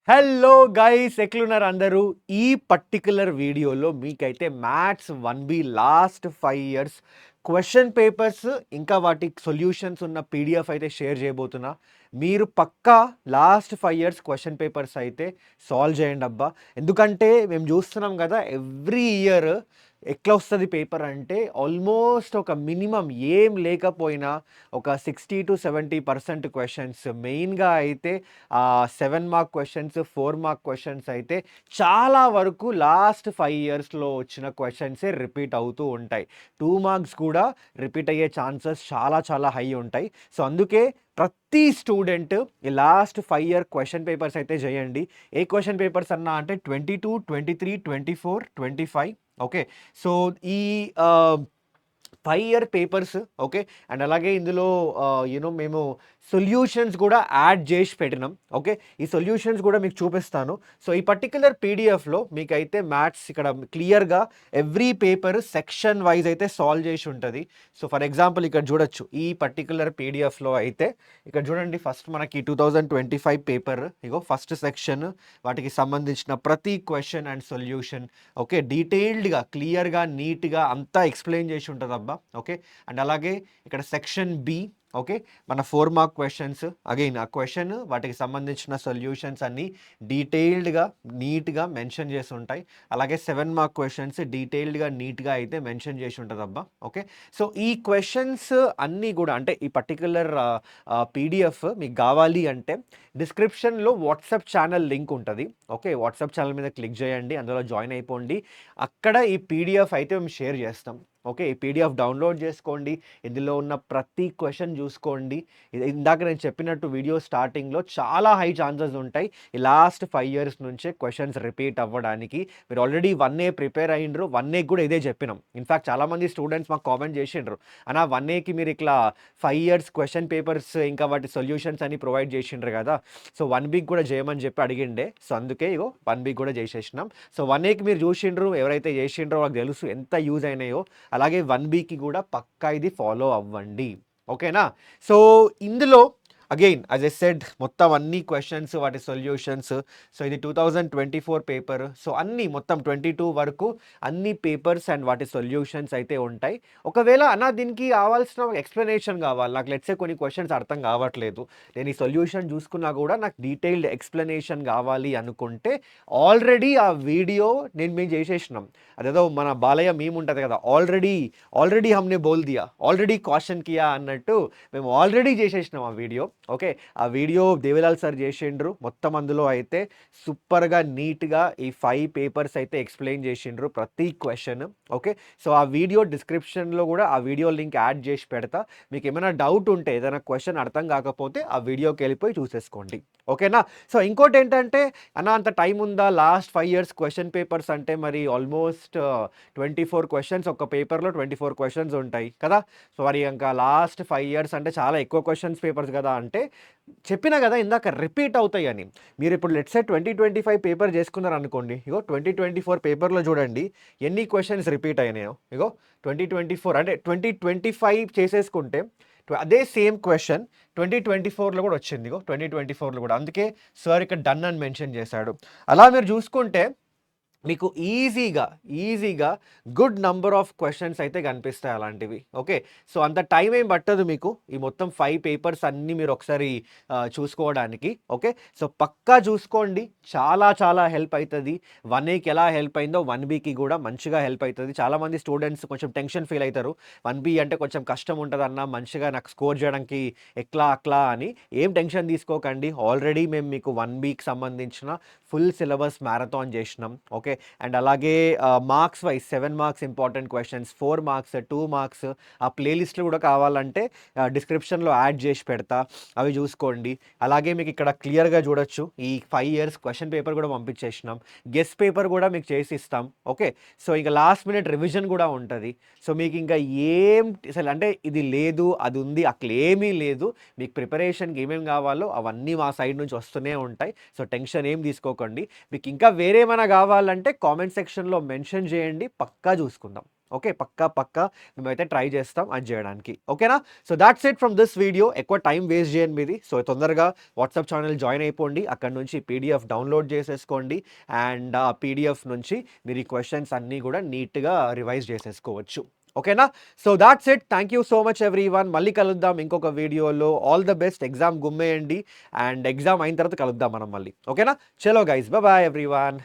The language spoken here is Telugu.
హలో గైస్, ఎట్లున్నారు అందరూ? ఈ పర్టిక్యులర్ వీడియోలో మీకైతే maths 1B last 5 years question papers ఇంకా వాటి సొల్యూషన్స్ ఉన్న పీడిఎఫ్ అయితే షేర్ చేయబోతున్నా. మీరు పక్కా లాస్ట్ 5 ఇయర్స్ క్వశ్చన్ పేపర్స్ అయితే సాల్వ్ చేయండి అబ్బా. ఎందుకంటే మేము చూస్తున్నాం కదా, ఎవ్రీ ఇయర్ ఎట్లా వస్తుంది పేపర్ అంటే ఆల్మోస్ట్ ఒక మినిమం ఏం లేకపోయినా ఒక 60-70% క్వశ్చన్స్, మెయిన్గా అయితే 7 మార్క్ క్వశ్చన్స్, 4 మార్క్ క్వశ్చన్స్ అయితే చాలా వరకు లాస్ట్ 5 ఇయర్స్లో వచ్చిన క్వశ్చన్సే రిపీట్ అవుతూ ఉంటాయి. 2 మార్క్స్ కూడా రిపీట్ అయ్యే ఛాన్సెస్ చాలా చాలా హై ఉంటాయి. సో అందుకే ప్రతి స్టూడెంట్ ఈ లాస్ట్ 5 ఇయర్ క్వశ్చన్ పేపర్స్ అయితే చేయండి. ఏ క్వశ్చన్ పేపర్స్ అన్నా అంటే 22, 23, 24, 25. ఓకే, సో ఈ 5 ఇయర్ పేపర్స్, ఓకే, అండ్ అలాగే ఇందులో మేము సొల్యూషన్స్ కూడా యాడ్ చేసి పెట్టినాం. ఓకే, ఈ సొల్యూషన్స్ కూడా మీకు చూపిస్తాను. సో ఈ పర్టిక్యులర్ పీడిఎఫ్లో మీకైతే మ్యాథ్స్ ఇక్కడ క్లియర్గా ఎవ్రీ పేపర్ సెక్షన్ వైజ్ అయితే సాల్వ్ చేసి ఉంటుంది. సో ఫర్ ఎగ్జాంపుల్ ఇక్కడ చూడొచ్చు, ఈ పర్టిక్యులర్ పీడిఎఫ్లో అయితే ఇక్కడ చూడండి, ఫస్ట్ మనకి 2025 పేపర్, ఇగో ఫస్ట్ సెక్షన్, వాటికి సంబంధించిన ప్రతి క్వశ్చన్ అండ్ సొల్యూషన్, ఓకే, డీటెయిల్డ్గా క్లియర్గా నీట్గా అంతా ఎక్స్ప్లెయిన్ చేసి ఉంటుంది అబ్బా. ఓకే, అండ్ అలాగే ఇక్కడ సెక్షన్ బి, ఓకే, మన 4 మార్క్ క్వశ్చన్స్, అగైన్ ఆ క్వశ్చన్ వాటికి సంబంధించిన సొల్యూషన్స్ అన్నీ డీటెయిల్డ్గా నీట్గా మెన్షన్ చేసి ఉంటాయి. అలాగే 7 మార్క్ క్వశ్చన్స్ డీటెయిల్డ్గా నీట్గా అయితే మెన్షన్ చేసి ఉంటుంది అబ్బా. ఓకే, సో ఈ క్వశ్చన్స్ అన్నీ కూడా అంటే ఈ పర్టిక్యులర్ పీడిఎఫ్ మీకు కావాలి అంటే డిస్క్రిప్షన్లో వాట్సాప్ ఛానల్ లింక్ ఉంటుంది. ఓకే, వాట్సాప్ ఛానల్ మీద క్లిక్ చేయండి, అందులో జాయిన్ అయిపోండి. అక్కడ ఈ పీడిఎఫ్ అయితే మేము షేర్ చేస్తాం. ఓకే, ఈ పీడిఎఫ్ డౌన్లోడ్ చేసుకోండి, ఇందులో ఉన్న ప్రతి క్వశ్చన్ చూసుకోండి. ఇందాక నేను చెప్పినట్టు వీడియో స్టార్టింగ్లో చాలా హై ఛాన్సెస్ ఉంటాయి ఈ లాస్ట్ 5 ఇయర్స్ నుంచే క్వశ్చన్స్ రిపీట్ అవ్వడానికి. మీరు ఆల్రెడీ 1A ప్రిపేర్ అయ్యిండ్రు, 1A కూడా ఇదే చెప్పినాం. ఇన్ఫ్యాక్ట్ చాలామంది స్టూడెంట్స్ మాకు కామెంట్ చేసిండ్రు, అన్న 1Aకి మీరు ఇట్లా 5 ఇయర్స్ క్వశ్చన్ పేపర్స్ ఇంకా వాటి సొల్యూషన్స్ అని ప్రొవైడ్ చేసిండ్రు కదా, సో 1Bకి కూడా చేయమని చెప్పి అడిగిండే. సో అందుకే ఇగో 1Bకి కూడా చేసేసినాం. సో 1Aకి మీరు చూసిండ్రు, ఎవరైతే చేసిండ్రో వాళ్ళకి తెలుసు ఎంత యూజ్ అయినాయో. అలాగే 1Bకి కూడా పక్కా ఇది ఫాలో అవ్వండి. ఓకేనా? సో ఇందులో అగైన్ యాజ్ ఎ సెడ్ మొత్తం అన్ని క్వశ్చన్స్ వాటి సొల్యూషన్స్. సో ఇది 2024 పేపర్. సో అన్నీ మొత్తం 22 వరకు అన్ని పేపర్స్ అండ్ వాటి సొల్యూషన్స్ అయితే ఉంటాయి. ఒకవేళ అన్న దీనికి కావాల్సిన ఎక్స్ప్లెనేషన్ కావాలి, నాకు లెట్సే కొన్ని క్వశ్చన్స్ అర్థం కావట్లేదు, నేను ఈ సొల్యూషన్ చూసుకున్నా కూడా నాకు డీటెయిల్డ్ ఎక్స్ప్లెనేషన్ కావాలి అనుకుంటే ఆల్రెడీ ఆ వీడియో మేము చేసేసినాం. అదేదో మన బాలయ్య మేము ఉంటుంది కదా, ఆల్రెడీ హమ్నే బోల్ దియా, ఆల్రెడీ క్వశ్చన్ కియా అన్నట్టు మేము ఆల్రెడీ చేసేసినాం ఆ వీడియో. ఓకే, ఆ వీడియో దేవిలాల్ సార్ చేసిండ్రు. మొత్తం అందులో అయితే సూపర్గా నీట్గా ఈ 5 పేపర్స్ అయితే ఎక్స్ప్లెయిన్ చేసిండ్రు ప్రతి క్వశ్చన్. ఓకే, సో ఆ వీడియో డిస్క్రిప్షన్లో కూడా ఆ వీడియో లింక్ యాడ్ చేసి పెడతా. మీకు ఏమైనా డౌట్ ఉంటే, ఏదైనా క్వశ్చన్ అర్థం కాకపోతే ఆ వీడియోకి వెళ్ళిపోయి చూసేసుకోండి. ఓకేనా? సో ఇంకోటి ఏంటంటే, అన్న అంత టైం ఉందా లాస్ట్ 5 ఇయర్స్ క్వశ్చన్ పేపర్స్ అంటే? మరి ఆల్మోస్ట్ 24 క్వశ్చన్స్, ఒక పేపర్లో 24 క్వశ్చన్స్ ఉంటాయి కదా. సో మరి ఇంకా లాస్ట్ 5 ఇయర్స్ అంటే చాలా ఎక్కువ క్వశ్చన్స్ పేపర్స్ కదా. అంటే చెప్పినా కదా ఇందాక రిపీట్ అవుతాయి అని. మీరు ఇప్పుడు లెట్స్ సే 2025 పేపర్ చేసుకున్నారు అనుకోండి, ఇగో 2024 పేపర్లో చూడండి ఎన్ని క్వశ్చన్స్ రిపీట్ అయినాయో. ఇగో 2024 అంటే 2025 చేసేసుకుంటే అదే సేమ్ క్వశ్చన్ 2024లో కూడా వచ్చింది. ఇగో 2024లో కూడా, అందుకే సార్ ఇక్కడ డన్ అని మెన్షన్ చేశాడు. అలా మీరు చూసుకుంటే మీకు ఈజీగా గుడ్ నంబర్ ఆఫ్ క్వశ్చన్స్ అయితే కనిపిస్తాయి అలాంటివి. ఓకే, సో అంత టైం ఏం పట్టదు మీకు ఈ మొత్తం 5 పేపర్స్ అన్నీ మీరు ఒకసారి చూసుకోవడానికి. ఓకే, సో పక్కా చూసుకోండి, చాలా చాలా హెల్ప్ అవుతుంది. 1Aకి ఎలా హెల్ప్ అయిందో 1Bకి కూడా మంచిగా హెల్ప్ అవుతుంది. చాలామంది స్టూడెంట్స్ కొంచెం టెన్షన్ ఫీల్ అవుతారు, 1B అంటే కొంచెం కష్టం ఉంటుంది అన్న, మంచిగా నాకు స్కోర్ చేయడానికి ఎట్లా అట్లా అని. ఏం టెన్షన్ తీసుకోకండి, ఆల్రెడీ మేము మీకు 1Bకి సంబంధించిన ఫుల్ సిలబస్ మ్యారథాన్ చేసినాం. ఓకే, అండ్ అలాగే marks wise 7 marks important questions, 4 marks, 2 marks ఆ ప్లేలిస్ట్లు కూడా కావాలంటే డిస్క్రిప్షన్లో యాడ్ చేసి పెడతా, అవి చూసుకోండి. అలాగే మీకు ఇక్కడ క్లియర్గా చూడొచ్చు ఈ 5 ఇయర్స్ క్వశ్చన్ పేపర్ కూడా పంపించేసినాం, గెస్ట్ పేపర్ కూడా మీకు చేసి ఇస్తాం. ఓకే, సో ఇంకా లాస్ట్ మినిట్ రివిజన్ కూడా ఉంటుంది. సో మీకు ఇంకా ఏం అసలు అంటే ఇది లేదు అది ఉంది అట్లా ఏమీ లేదు. మీకు ప్రిపరేషన్కి ఏమేమి కావాలో అవన్నీ మా సైడ్ నుంచి వస్తూనే ఉంటాయి. సో టెన్షన్ ఏం తీసుకోకండి. మీకు ఇంకా వేరేమైనా కావాలంటే కామెంట్ సెక్షన్లో మెన్షన్ చేయండి, పక్కా చూసుకుందాం. ఓకే. పక్కా మేమైతే ట్రై చేస్తాం అది చేయడానికి. ఓకేనా? So that's it from this video. ఎక్కువ టైం వేస్ట్ చేయను మీది. సో తొందరగా వాట్సాప్ ఛానల్ జాయిన్ అయిపోండి. అక్కడి నుంచి పీడీఎఫ్ డౌన్లోడ్ చేసేసుకోండి. అండ్ ఆ పీడీఎఫ్ నుంచి మీరు ఈ క్వెషన్స్ అన్నీ కూడా నీట్‌గా రివైజ్ చేసేసుకోవచ్చు. ఓకేనా? So that's it. Thank you so much everyone. మళ్ళీ కలుద్దాం ఇంకొక వీడియోలో. All the best. ఎగ్జామ్ గుమ్మేయండి. అండ్ ఎగ్జామ్ అయిన తర్వాత కలుద్దాం మనం మళ్ళీ. ఓకేనా? చలో గైస్. Bye everyone.